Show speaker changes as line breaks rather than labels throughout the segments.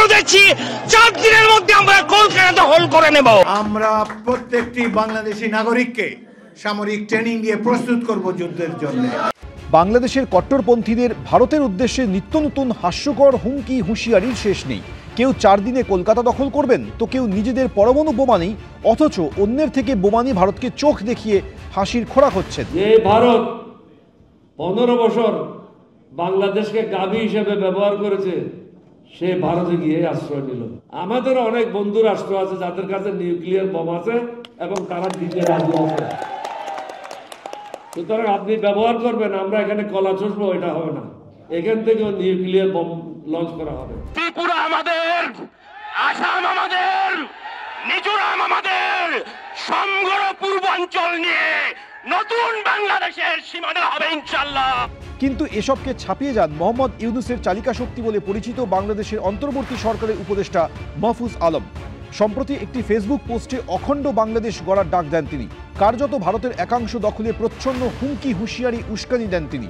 বলে দিচ্ছি 4 দিনের মধ্যে আমরা কলকাতা দখল করে নেব।
আমরা প্রত্যেকটি বাংলাদেশি নাগরিককে সামরিক ট্রেনিং দিয়ে প্রস্তুত করব যুদ্ধের জন্য।
বাংলাদেশের কট্টরপন্থীদের ভারতের উদ্দেশ্যে নিত্য নতুন হাস্যকর হুমকি হুঁশিয়ারির শেষ নেই। কেউ 4 দিনে কলকাতা দখল করবেন, তো কেউ নিজেদের পরমাণু বোমা নেই, অথচ অন্যের থেকে বোমানি ভারতকে চোখ দেখিয়ে হাসির খোরাক হচ্ছেন।
যে ভারত 15 বছর বাংলাদেশকে গাবি হিসেবে ব্যবহার করেছে, সে ভারতে গিয়ে আশ্রয় নিল। আমাদের অনেক বন্ধু রাষ্ট্র আছে যাদের কাছে নিউক্লিয়ার বোম আছে এবং তারা দিতে রাজি আছে। সুতরাং আপনি ব্যবহার করবেন, আমরা এখানে কলা চষবো, এটা হবে না। এখান থেকেও নিউক্লিয়ার বোম লঞ্চ করা হবে।
ত্রিপুরা আমাদের, আসাম আমাদের, মিজোরাম আমাদের, সমগ্র পূর্বাঞ্চল নিয়ে নতুন বাংলাদেশের সীমানা হবে ইনশাআল্লাহ।
কিন্তু এসবকে ছাপিয়ে যান মোহাম্মদ ইউনূসের চালিকা শক্তি বলে পরিচিত বাংলাদেশের অন্তর্বর্তী সরকারের উপদেষ্টা মাহফুজ আলম। সম্প্রতি একটি ফেসবুক পোস্টে অখণ্ড বাংলাদেশ গড়ার ডাক দেন তিনি। কার্যত ভারতের একাংশ দখলে প্রচ্ছন্ন হুমকি হুঁশিয়ারি উস্কানি দেন তিনি।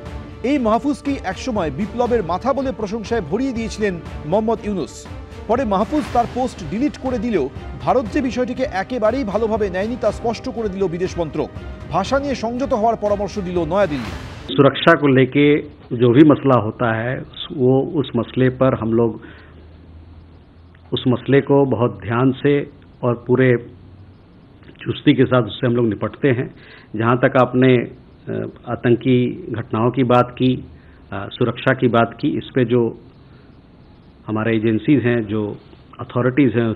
এই মাহফুজকেই একসময় বিপ্লবের মাথা বলে প্রশংসায় ভরিয়ে দিয়েছিলেন মোহাম্মদ ইউনূস। পরে মাহফুজ তার পোস্ট ডিলিট করে দিলেও ভারত যে বিষয়টিকে একেবারেই ভালোভাবে নেয়নি তা স্পষ্ট করে দিল বিদেশ মন্ত্রক। ভাষা নিয়ে সংযত হওয়ার পরামর্শ দিল নয়াদিল্লি।
सुरक्षा को लेके जो भी मसला होता है वो उस मसले पर हम लोग उस मसले को बहुत ध्यान से और पूरे चुस्ती के साथ उससे हम लोग निपटते हैं। जहाँ तक आपने आतंकी घटनाओं की बात की, सुरक्षा की बात की, इस पे जो हमारे एजेंसीज हैं, जो अथॉरिटीज़ हैं,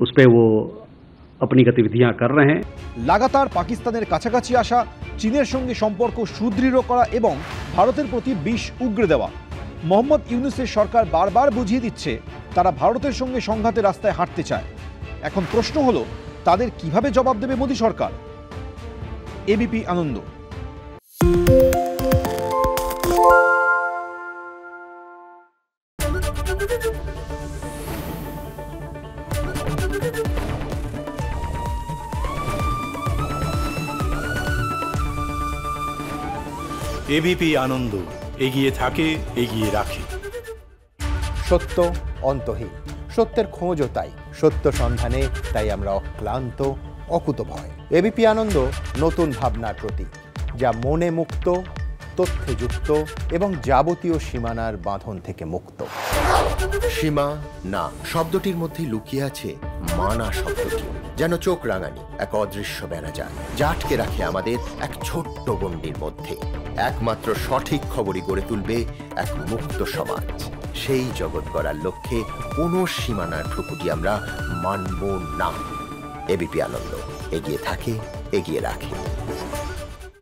उस पे वो अपनी गतिविधियां कर रहे हैं।
লাগাতার পাকিস্তানের কাছাকাছি আসা, চীনের সঙ্গে সম্পর্ক সুদৃঢ় করা এবং ভারতের প্রতি বিষ উগরে দেওয়া। মোহাম্মদ ইউনূসের সরকার বারবার বুঝিয়ে দিচ্ছে তারা ভারতের সঙ্গে সংঘাতের রাস্তায় হাঁটতে চায়। এখন প্রশ্ন হলো তাদের কিভাবে জবাব দেবে মোদী সরকার। এবিপি আনন্দ।
এবিপি আনন্দ, এগিয়ে থাকে, এগিয়ে রাখে।
সত্য অন্তহীন, সত্যের খোঁজও তাই, সত্য সন্ধানে তাই আমরা অক্লান্ত, অকুতভয়। এবিপি আনন্দ নতুন ভাবনার প্রতীক, যা মনে মুক্ত, তথ্যে যুক্ত এবং যাবতীয় সীমানার বাঁধন থেকে মুক্ত।
সীমা না শব্দটির মধ্যে লুকিয়ে আছে মানা শব্দটি, যেন চোখ রাঙানি এক অদৃশ্য বেড়াজাল, যা আটকে রাখে আমাদের এক ছোট্ট গণ্ডির মধ্যে। একমাত্র সঠিক খবরই গড়ে তুলবে এক মুক্ত সমাজ। সেই জগৎ গড়ার লক্ষ্যে কোনো সীমানার ঠুকুটি আমরা মানব না। এবিপি আনন্দ, এগিয়ে থাকে, এগিয়ে রাখে।